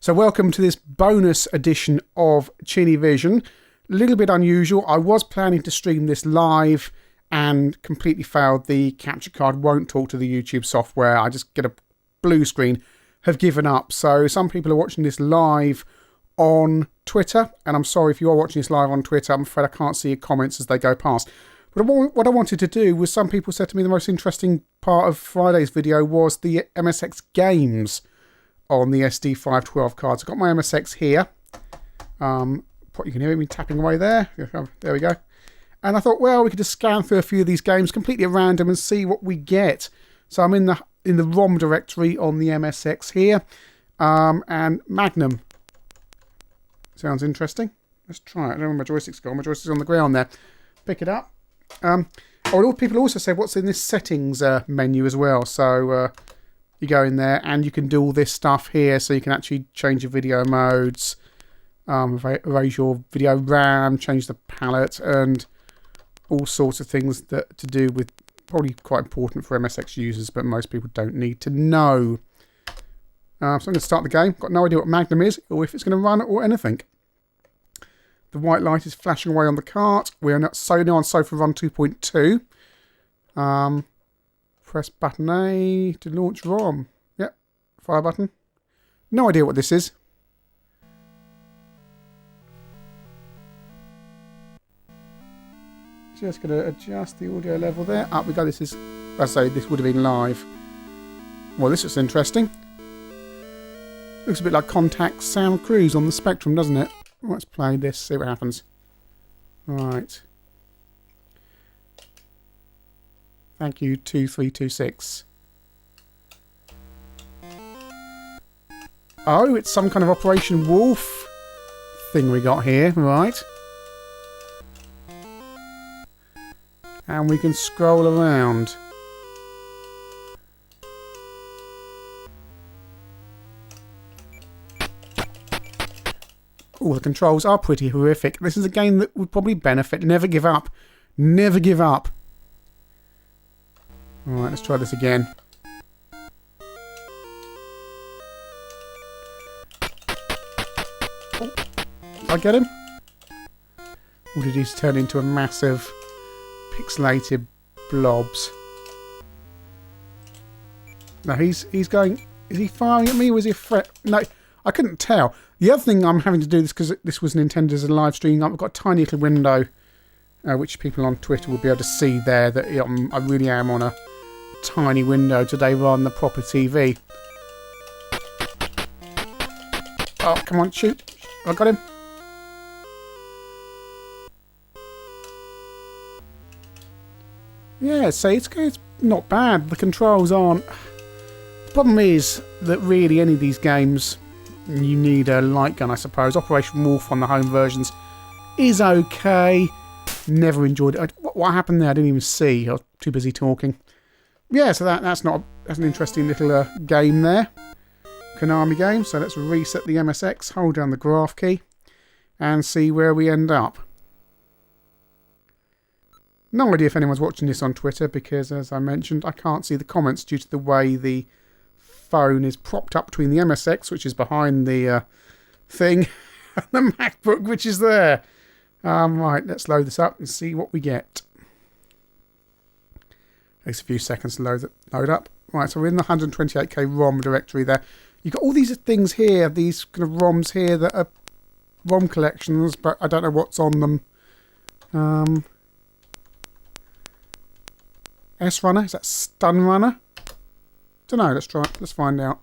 So welcome to this bonus edition of ChinnyVision. A little bit unusual. I was planning to stream this live and completely failed. The capture card won't talk to the YouTube software. I just get a blue screen. Have given up. So some people are watching this live on Twitter, and I'm sorry if you are watching this live on Twitter. I'm afraid I can't see your comments as they go past. But what I wanted to do was, some people said to me the most interesting part of Friday's video was the MSX games on the SD512 cards. I've got my MSX here. You can hear me tapping away there. There we go. And I thought, well, we could just scan through a few of these games completely at random and see what we get. So I'm in the ROM directory on the MSX here. And Magnum. Sounds interesting. Let's try it. I don't know where my joystick's gone. My joystick's on the ground there. Pick it up. People also said what's in this settings menu as well. So you go in there and you can do all this stuff here. So you can actually change your video modes. Raise your video RAM, change the palette, and all sorts of things that to do with, probably quite important for MSX users, but most people don't need to know. So I'm going to start the game. Got no idea what Magnum is, or if it's going to run, or anything. The white light is flashing away on the cart. We are now on Sofa Run 2.2. Press button A to launch ROM. Yep, fire button. No idea what this is. Just going to adjust the audio level there. Up we go. This is, I say, this would have been live. Well, this looks interesting. Looks a bit like Contact Sound Cruise on the Spectrum, doesn't it? Let's play this, see what happens. Right. Thank you, 2326. Oh, it's some kind of Operation Wolf thing we got here, right? And we can scroll around. Oh, the controls are pretty horrific. This is a game that would probably benefit. Never give up. Never give up. Alright, let's try this again. Oh, did I get him? Or did he just turn into a massive pixelated blobs? No, he's going... Is he firing at me, or is he a threat? No, I couldn't tell. The other thing I'm having to do this, because this was intended as a live stream, I've got a tiny little window, which people on Twitter will be able to see there, that I really am on a tiny window today rather than the proper TV. Oh, come on, shoot. I got him. Yeah, so it's not bad. The controls aren't... The problem is that really any of these games, you need a light gun, I suppose. Operation Wolf on the home versions is okay. Never enjoyed it. What happened there? I didn't even see. I was too busy talking. Yeah, so that's an interesting little game there. Konami game. So let's reset the MSX, hold down the graph key, and see where we end up. No idea if anyone's watching this on Twitter, because as I mentioned, I can't see the comments due to the way the phone is propped up between the MSX, which is behind the thing, and the MacBook, which is there. Right, let's load this up and see what we get. Takes a few seconds to load up. Right, so we're in the 128k ROM directory there. You've got all these things here, these kind of ROMs here that are ROM collections, but I don't know what's on them. S Runner, is that Stun Runner? Don't know, let's try it. Let's find out.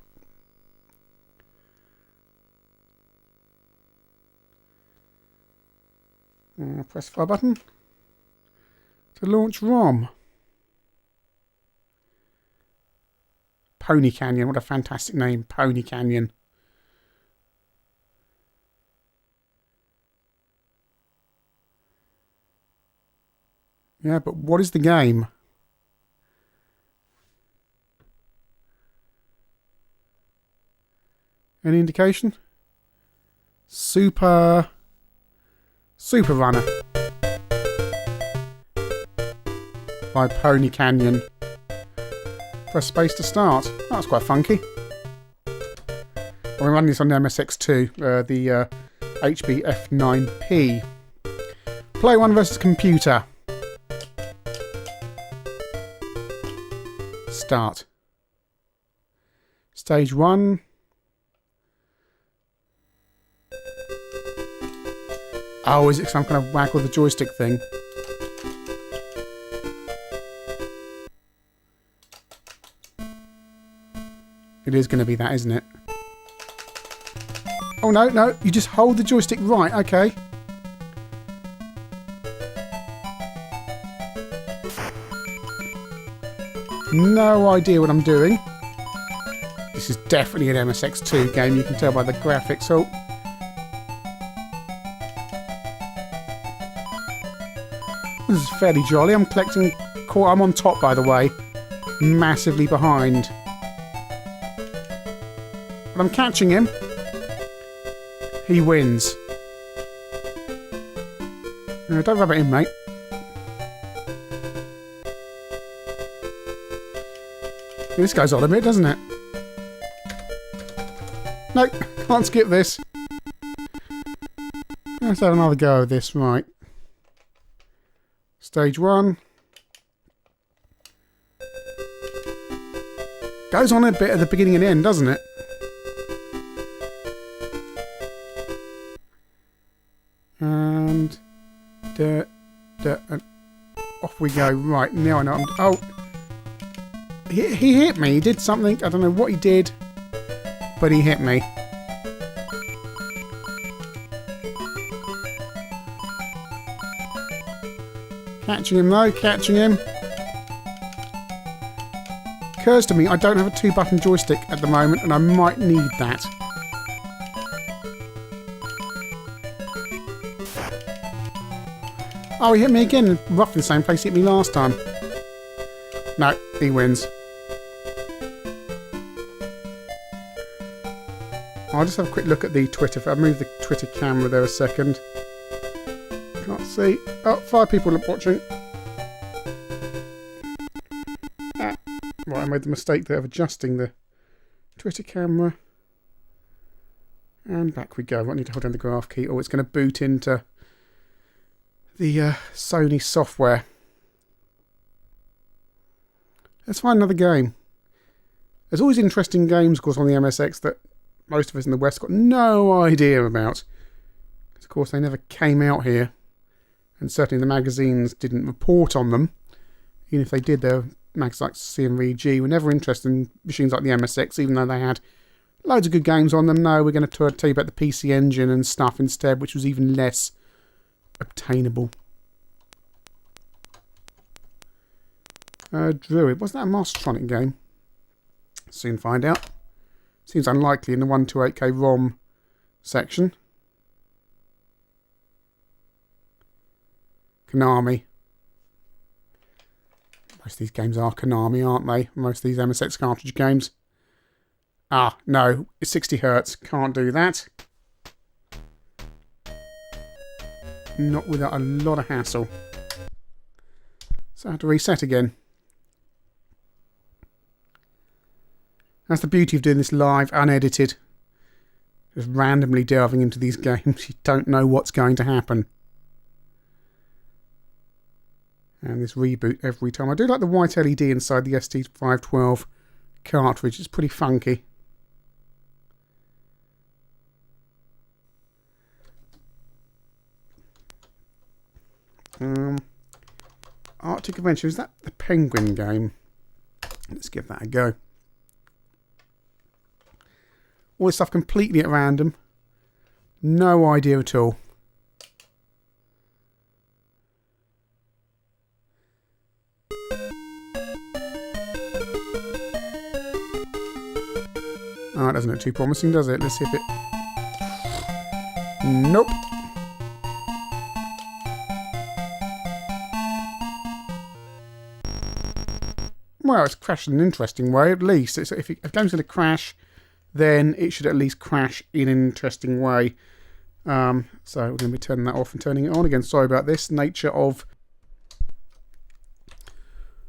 Press the fire button to launch ROM. Pony Canyon, what a fantastic name, Pony Canyon. Yeah, but what is the game? Any indication? Super Runner by Pony Canyon. Press space to start. That's quite funky. I We're running this on the MSX2, the HBF9P. Play 1 versus computer. Start. Stage 1. Oh, is it some kind of waggle the joystick thing? It is going to be that, isn't it? Oh, no, no. You just hold the joystick right. Okay. No idea what I'm doing. This is definitely an MSX2 game. You can tell by the graphics. Oh. This is fairly jolly. I'm collecting... I'm on top, by the way. Massively behind. But I'm catching him. He wins. No, don't rub it in, mate. This goes on a bit, doesn't it? Nope, can't skip this. Let's have another go of this, right. Stage 1. Goes on a bit at the beginning and end, doesn't it? And... and off we go. Right, now I know oh! He hit me. He did something. I don't know what he did. But he hit me. Catching him though. Catching him. Occurs to me I don't have a 2-button joystick at the moment and I might need that. Oh, he hit me again. Roughly the same place he hit me last time. No, he wins. I'll just have a quick look at the Twitter. If I move the Twitter camera there a second. Can't see. Oh, 5 people are watching. Ah. Right, I made the mistake there of adjusting the Twitter camera. And back we go. I need to hold down the graph key. Oh, it's going to boot into the Sony software. Let's find another game. There's always interesting games, of course, on the MSX that most of us in the West got no idea about. Of course, they never came out here. And certainly the magazines didn't report on them. Even if they did, their magazines like CMVG were never interested in machines like the MSX, even though they had loads of good games on them. No, we're going to tell you about the PC Engine and stuff instead, which was even less obtainable. Druid. Wasn't that a Mastertronic game? Soon find out. Seems unlikely in the 128K ROM section. Konami. Most of these games are Konami, aren't they? Most of these MSX cartridge games. Ah, no. It's 60 Hz. Can't do that. Not without a lot of hassle. So I have to reset again. That's the beauty of doing this live, unedited. Just randomly delving into these games. You don't know what's going to happen. And this reboot every time. I do like the white LED inside the SD512 cartridge. It's pretty funky. Arctic Adventure. Is that the Penguin game? Let's give that a go. All this stuff completely at random. No idea at all. Oh, it doesn't look too promising, does it? Let's see if it... Nope. Well, it's crashed in an interesting way, at least. If a game's going to crash, then it should at least crash in an interesting way. So we're going to be turning that off and turning it on again. Sorry about this. Nature of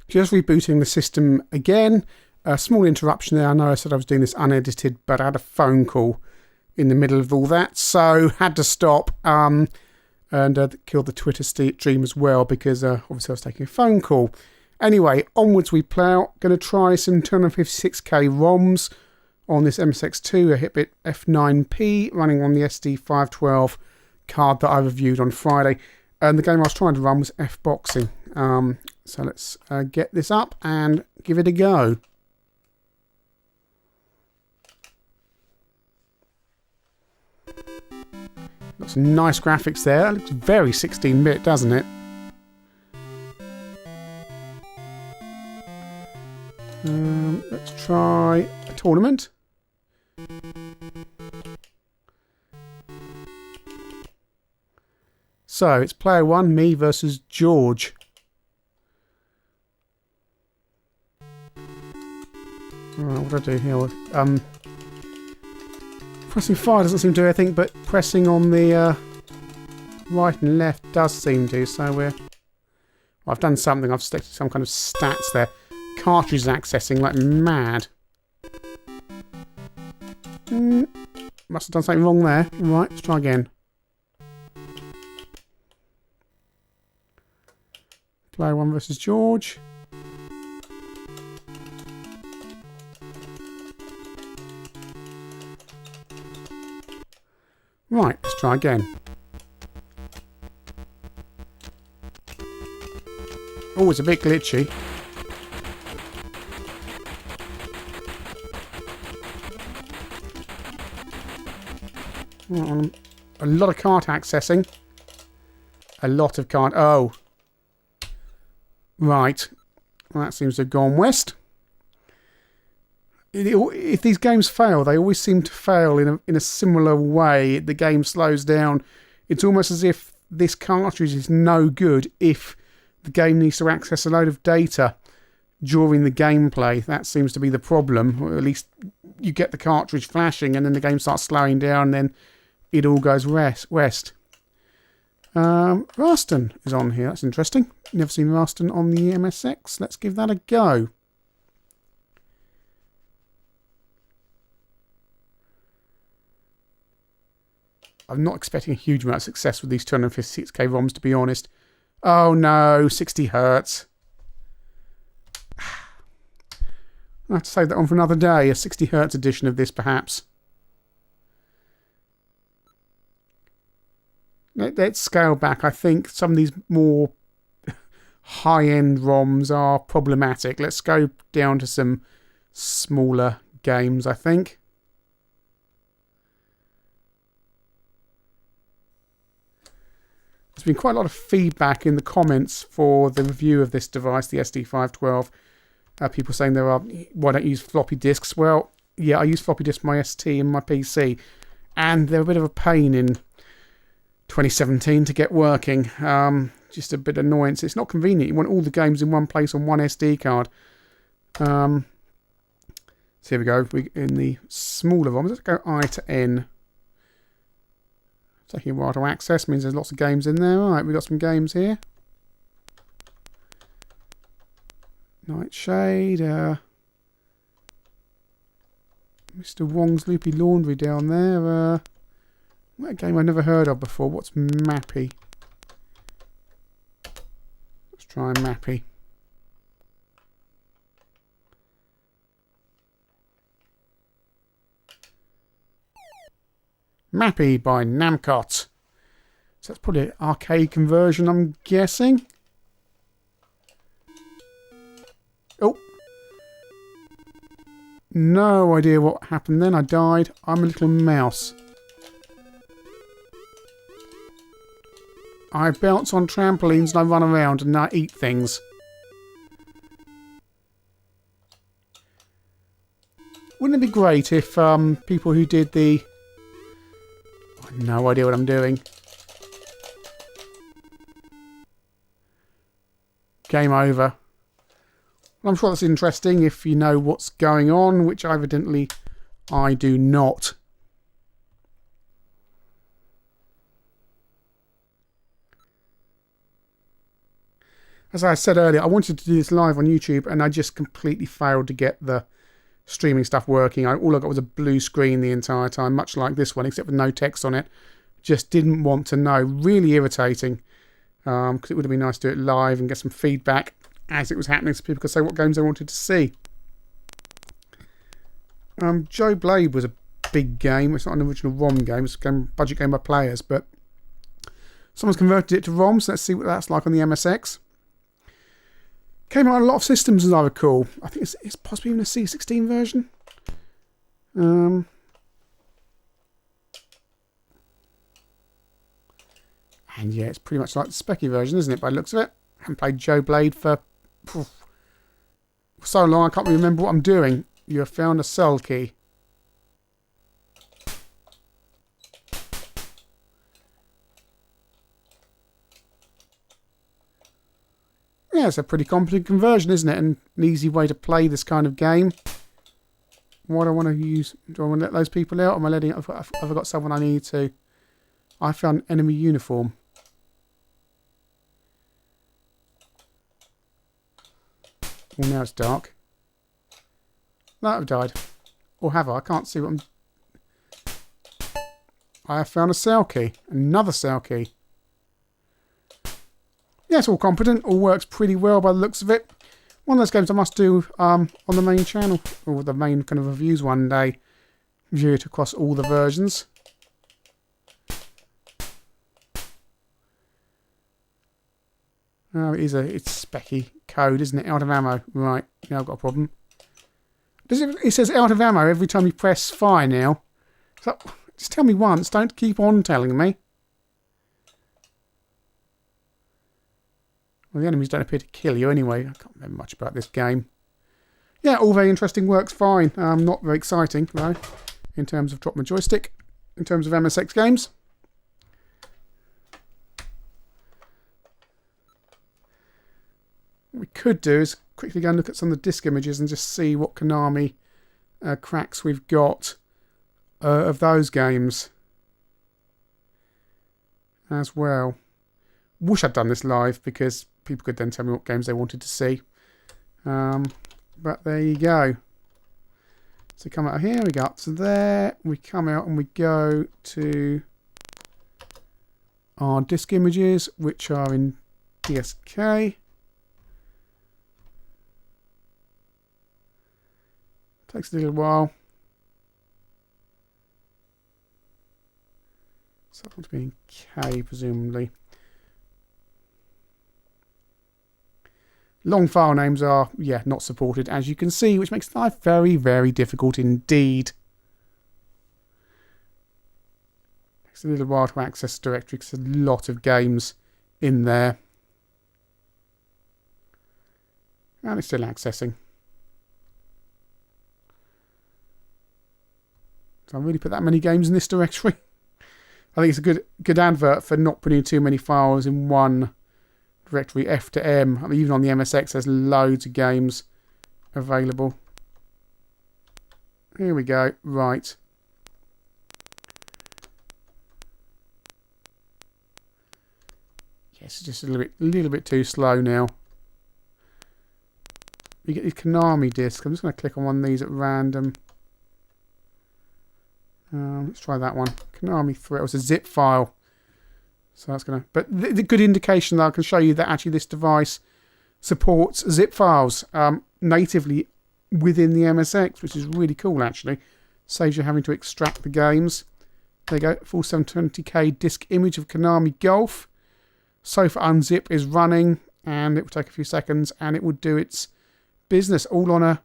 just rebooting the system again. A small interruption there. I know I said I was doing this unedited, but I had a phone call in the middle of all that, so had to stop and killed the Twitter stream as well because obviously I was taking a phone call. Anyway, onwards we plough. Going to try some 256K ROMs on this MSX2, a Hit Bit F9P, running on the SD512 card that I reviewed on Friday. And the game I was trying to run was F-Boxing. So let's get this up and give it a go. Got some nice graphics there. That looks very 16-bit, doesn't it? Let's try a tournament. So it's player 1, me versus George. Alright, what do I do here? Pressing fire doesn't seem to do anything, but pressing on the right and left does seem to. So well, I've done something. I've selected some kind of stats there. Cartridge accessing like mad. Must have done something wrong there. Right, let's try again. Player 1 versus George. Right, let's try again. Oh, it's a bit glitchy. A lot of cart accessing. A lot of cart... Oh. Right. Well, that seems to have gone west. If these games fail, they always seem to fail in a similar way. The game slows down. It's almost as if this cartridge is no good if the game needs to access a load of data during the gameplay. That seems to be the problem. Or at least you get the cartridge flashing and then the game starts slowing down and then it all goes west. Rarston is on here. That's interesting. Never seen Rarston on the MSX. Let's give that a go. I'm not expecting a huge amount of success with these 256K ROMs, to be honest. Oh no, 60 hertz. I'll have to save that on for another day. A 60 hertz edition of this, perhaps. Let's scale back. I think some of these more high-end ROMs are problematic. Let's go down to some smaller games, I think. There's been quite a lot of feedback in the comments for the review of this device, the SD512. People saying why don't you use floppy disks? Well, yeah, I use floppy disks on my ST and my PC, and they're a bit of a pain in 2017 to get working. Just a bit of annoyance. It's not convenient. You want all the games in one place on one SD card. So here we go. In the smaller ROMs, let's go I to N. Taking a while to access means there's lots of games in there. Alright, we've got some games here. Nightshade. Mr. Wong's Loopy Laundry down there. What a game I've never heard of before. What's Mappy? Let's try Mappy. Mappy by Namcot. So that's probably an arcade conversion, I'm guessing. Oh. No idea what happened then. I died. I'm a little mouse. I bounce on trampolines and I run around and I eat things. Wouldn't it be great if people who did the... I have no idea what I'm doing. Game over. I'm sure that's interesting if you know what's going on, which evidently I do not. As I said earlier, I wanted to do this live on YouTube and I just completely failed to get the streaming stuff working. All I got was a blue screen the entire time, much like this one, except with no text on it. Just didn't want to know. Really irritating, because it would have been nice to do it live and get some feedback as it was happening so people could say what games they wanted to see. Joe Blade was a big game. It's not an original ROM game. It's a budget game by players, but someone's converted it to ROM, so let's see what that's like on the MSX. Came out on a lot of systems, as I recall. I think it's possibly even a C16 version. And yeah, it's pretty much like the Specky version, isn't it, by the looks of it? I haven't played Joe Blade for so long, I can't really remember what I'm doing. You have found a cell key. Yeah, it's a pretty competent conversion, isn't it? And an easy way to play this kind of game. What do I want to use? Do I want to let those people out? Or am I letting... Have I got someone I need to... I found enemy uniform. Well, now it's dark. No, I've died. Or have I? I can't see what I'm... I have found a cell key. Another cell key. Yeah, it's all competent. All works pretty well by the looks of it. One of those games I must do on the main channel. Or the main kind of reviews one day. Review it across all the versions. Oh, it's specky code, isn't it? Out of ammo. Right, now I've got a problem. It says out of ammo every time you press fire now. So, just tell me once, don't keep on telling me. Well, the enemies don't appear to kill you anyway. I can't remember much about this game. Yeah, all very interesting, works fine. Not very exciting, though, in terms of drop my joystick, in terms of MSX games. What we could do is quickly go and look at some of the disc images and just see what Konami cracks we've got of those games as well. Wish I'd done this live because people could then tell me what games they wanted to see. But there you go. So we come out here, we go up to there, we come out and we go to our disc images, which are in DSK. Takes a little while. So I want to be in K, presumably. Long file names are, yeah, not supported, as you can see, which makes life very, very difficult indeed. Takes a little while to access the directory because there's a lot of games in there. And it's still accessing. So I really put that many games in this directory. I think it's a good advert for not putting too many files in one directory. F to M. I mean, even on the MSX, there's loads of games available. Here we go. Right. Yes, it's just a little bit too slow now. You get these Konami discs. I'm just going to click on one of these at random. Let's try that one. Konami 3. It was a zip file. So that's going to... But the good indication that I can show you that actually this device supports zip files natively within the MSX, which is really cool, actually. Saves you having to extract the games. There you go. Full 720k disc image of Konami Golf. Sofa Unzip is running, and it will take a few seconds, and it will do its business, all on a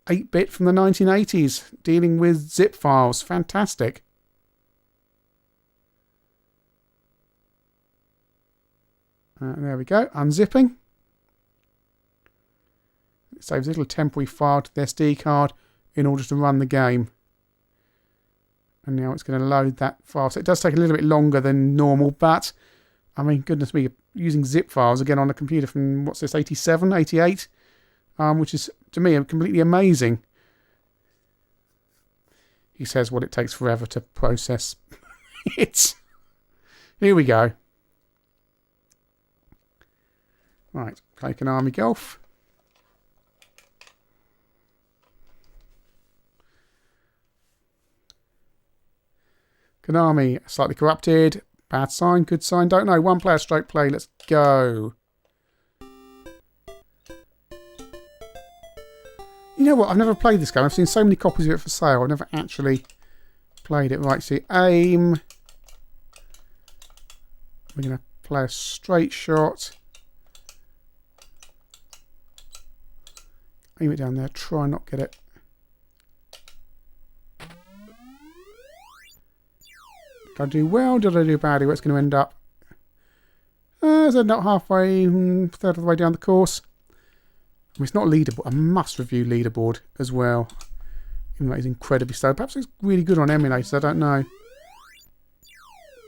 8-bit from the 1980s, dealing with zip files. Fantastic. There we go, unzipping. It saves a little temporary file to the SD card in order to run the game. And now it's going to load that file. So it does take a little bit longer than normal, but, I mean, goodness me, using zip files again on a computer from, what's this, 87, 88? Which is, to me, completely amazing. He says what it takes forever to process it. Here we go. Right, play Konami Golf. Konami, slightly corrupted. Bad sign, good sign, don't know. One player stroke play, let's go. You know what, I've never played this game. I've seen so many copies of it for sale. I've never actually played it. Right, see, aim. We're going to play a straight shot. Aim it down there, try and not get it. Did I do well? Did I do badly? Where it's going to end up? It's ended up halfway, third of the way down the course. I mean, it's not leaderboard. I must review leaderboard as well. Even though it's incredibly slow. Perhaps it's really good on emulators, I don't know.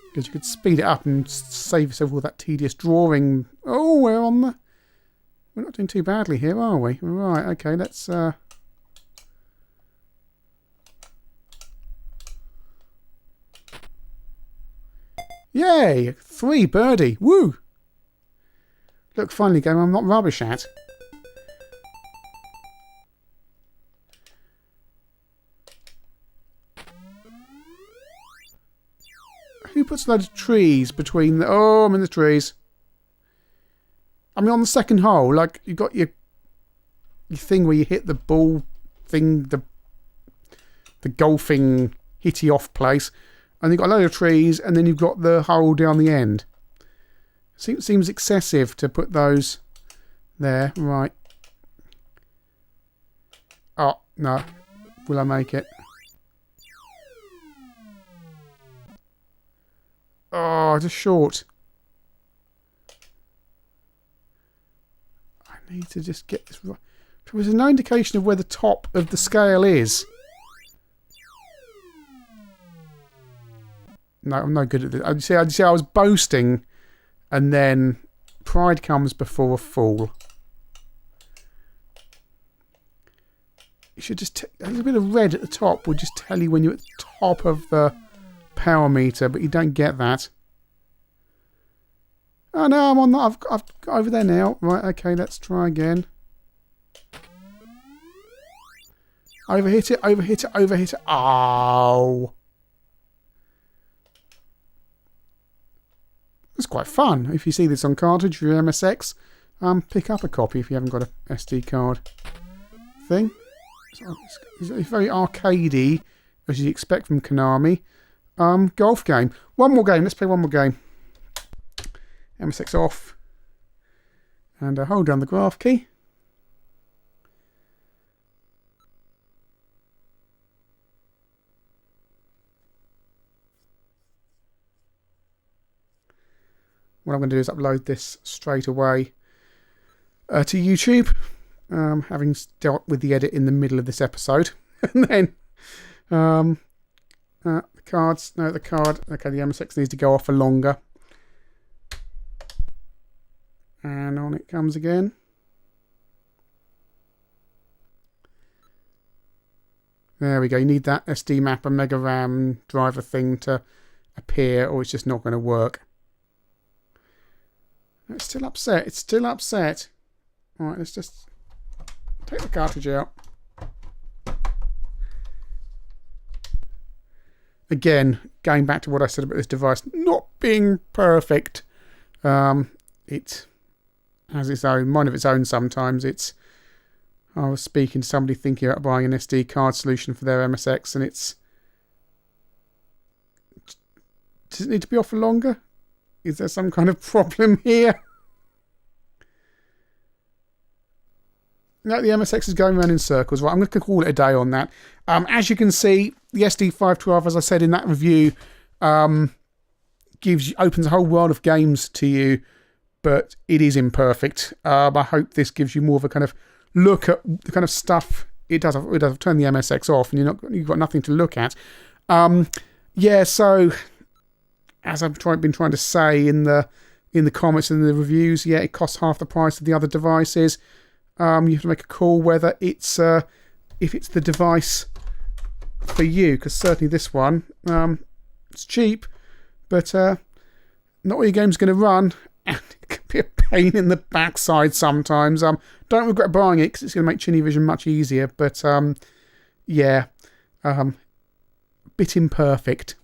Because you could speed it up and save yourself all that tedious drawing. Oh, we're on the... We're not doing too badly here, are we? Right, okay, let's... Yay! 3 birdie. Woo! Look, finally game I'm not rubbish at. Who puts a load of trees between the... Oh, I'm in the trees. I mean, on the second hole, like, you got your thing where you hit the ball thing, the golfing hitty off place, and you've got a load of trees, and then you've got the hole down the end. Seems excessive to put those there. Right. Oh, no. Will I make it? Oh, just short. I need to just get this right. There's no indication of where the top of the scale is. No, I'm no good at this. I see, I was boasting, and then pride comes before a fall. You should just... a little bit of red at the top would just tell you when you're at the top of the power meter, but you don't get that. Oh no, I'm on that. I've got over there now. Right, okay, let's try again. Overhit it, overhit it, overhit it. Oh! It's quite fun. If you see this on cartridge for your MSX, pick up a copy if you haven't got a SD card thing. It's very arcadey, as you expect from Konami. Golf game. One more game. Let's play one more game. MSX off. And hold down the graph key. What I'm going to do is upload this straight away to YouTube, having dealt with the edit in the middle of this episode. And then the cards, no, the card, okay, the MSX needs to go off for longer. And on it comes again. There we go, you need that SD mapper Mega RAM driver thing to appear, or it's just not going to work. It's still upset. It's still upset. Alright, let's just take the cartridge out. Again, going back to what I said about this device not being perfect. It has its own, mind of its own sometimes. I was speaking to somebody thinking about buying an SD card solution for their MSX, and it's... Does it need to be off for longer? Is there some kind of problem here? No, the MSX is going around in circles. Right, I'm going to call it a day on that. As you can see, the SD512, as I said in that review, opens a whole world of games to you, but it is imperfect. I hope this gives you more of a kind of look at the kind of stuff it does. It does turn the MSX off, and you've got nothing to look at. Yeah, so... As I've been trying to say in the comments and the reviews, yeah, it costs half the price of the other devices. You have to make a call whether it's if it's the device for you, because certainly this one, it's cheap, but not all your game's going to run, and it can be a pain in the backside sometimes. Don't regret buying it because it's going to make ChinnyVision much easier, but yeah, bit imperfect.